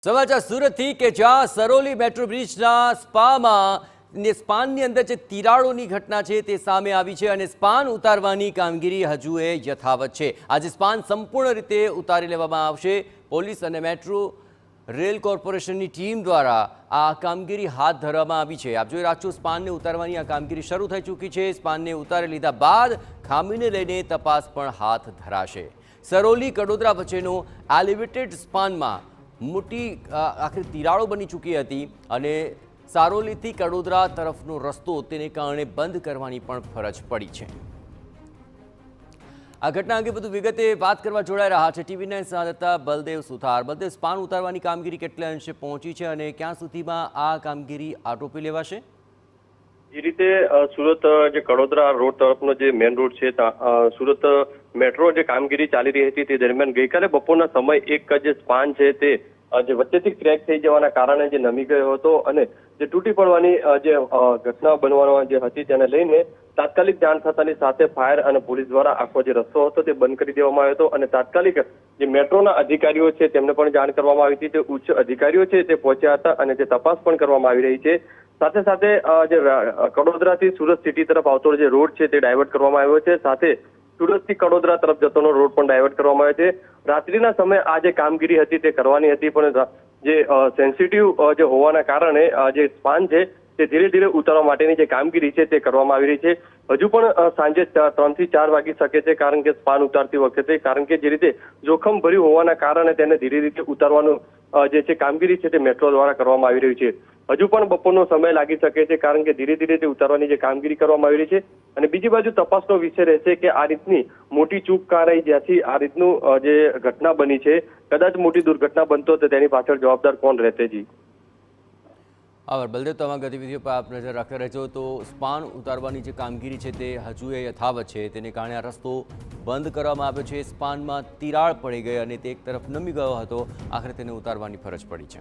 સમાચાર સુરતથી કે જ્યાં સરોલી મેટ્રો બ્રિજના સ્પાનની અંદર જે તિરાડોની ઘટના છે તે સામે આવી છે અને સ્પાન ઉતારવાની કામગીરી હજુ યથાવત છે। આજે સ્પાન સંપૂર્ણ રીતે ઉતારી લેવામાં આવશે। પોલીસ અને મેટ્રો રેલ કોર્પોરેશનની ટીમ દ્વારા આ કામગીરી હાથ ધરવામાં આવી છે। આપ જોઈ રાખજો, સ્પાનને ઉતારવાની આ કામગીરી શરૂ થઈ ચૂકી છે। સ્પાનને ઉતારી લીધા બાદ ખામીને લઈને તપાસ પણ હાથ ધરાશે। સરોલી કડોદરા વચ્ચેનો એલિવેટેડ સ્પાનમાં મોટી આખરી તિરાડો બની ચૂકી હતી અને સારોલીથી કડોદરા તરફનો રસ્તો તેને કારણે બંધ કરવાની પણ ફરજ પડી છે। આ ઘટના અંગે વધુ વિગતે વાત કરવા જોડાઈ રહ્યા છે ટીવી9 સંવાદદાતા બલદેવ સુથાર। બલદેવ, સ્પાન ઉતારવાની કામગીરી કેટલા અંશે પહોંચી છે અને ક્યાં સુધીમાં આ કામગીરી આટોપી લેવાશે? એ રીતે સુરત જે કડોદરા રોડ તરફનો જે મેઇન રોડ છે સુરત મેટ્રો જે કામગીરી ચાલી રહી હતી તે દરમિયાન ગઈકાલે બપોરના સમય એક જે સ્પાન છે તે જે વચ્ચેથી ક્રેક થઈ જવાના કારણે જે નમી ગયો હતો અને જે તૂટી પડવાની જે ઘટના બનવાનો જે હતી તેને લઈને તાત્કાલિક જાણ થતાની સાથે ફાયર અને પોલીસ દ્વારા આખો જે રસ્તો હતો તે બંધ કરી દેવામાં આવ્યો હતો અને તાત્કાલિક જે મેટ્રોના અધિકારીઓ છે તેમને પણ જાણ કરવામાં આવી હતી। તે ઉચ્ચ અધિકારીઓ છે તે પહોંચ્યા હતા અને જે તપાસ પણ કરવામાં આવી રહી છે। સાથે સાથે જે કડોદરાથી સુરત સિટી તરફ આવતો જે રોડ છે તે ડાયવર્ટ કરવામાં આવ્યો છે। સાથે સુરતથી કડોદરા તરફ જતોનો રોડ પણ ડાયવર્ટ કરવામાં આવ્યો છે। રાત્રિના સમયે આ જે કામગીરી હતી તે કરવાની હતી, પણ જે સેન્સિટિવ જે હોવાના કારણે જે સ્પાન છે તે ધીરે ધીરે ઉતારવા માટેની જે કામગીરી છે તે કરવામાં આવી રહી છે। હજુ પણ સાંજે 3 થી 4 વાગી શકે છે, કારણ કે સ્પાન ઉતારતી વખતે કારણ કે જે રીતે જોખમ ભર્યું હોવાના કારણે તેને ધીરે ધીરે ઉતારવાનું જે છે કામગીરી છે તે મેટ્રો દ્વારા કરવામાં આવી રહી છે। હજુ પણ બપોરનો સમય લાગી શકે છે, કારણ કે ધીરે ધીરે તે ઉતારવાની જે કામગીરી કરવામાં આવી રહી છે। અને બીજી બાજુ તપાસનો વિષય રહેશે કે આ રીતની મોટી ચૂક કાર રહી જ્યાંથી આ રીતનું જે ઘટના બની છે, કદાચ મોટી દુર્ઘટના બનતો તો તેની પાછળ જવાબદાર કોણ રહેશે? જી આભાર બલદેવ, તમામ ગતિવિધિઓ પર આપ નજર રાખતા રહેજો। તો સ્પાન ઉતારવાની જે કામગીરી છે તે હજુ યથાવત છે, તેને કારણે આ રસ્તો બંધ કરવામાં આવ્યો છે। સ્પાનમાં તિરાડ પડી ગઈ અને તે એક તરફ નમી ગયો હતો, આખરે તેને ઉતારવાની ફરજ પડી છે।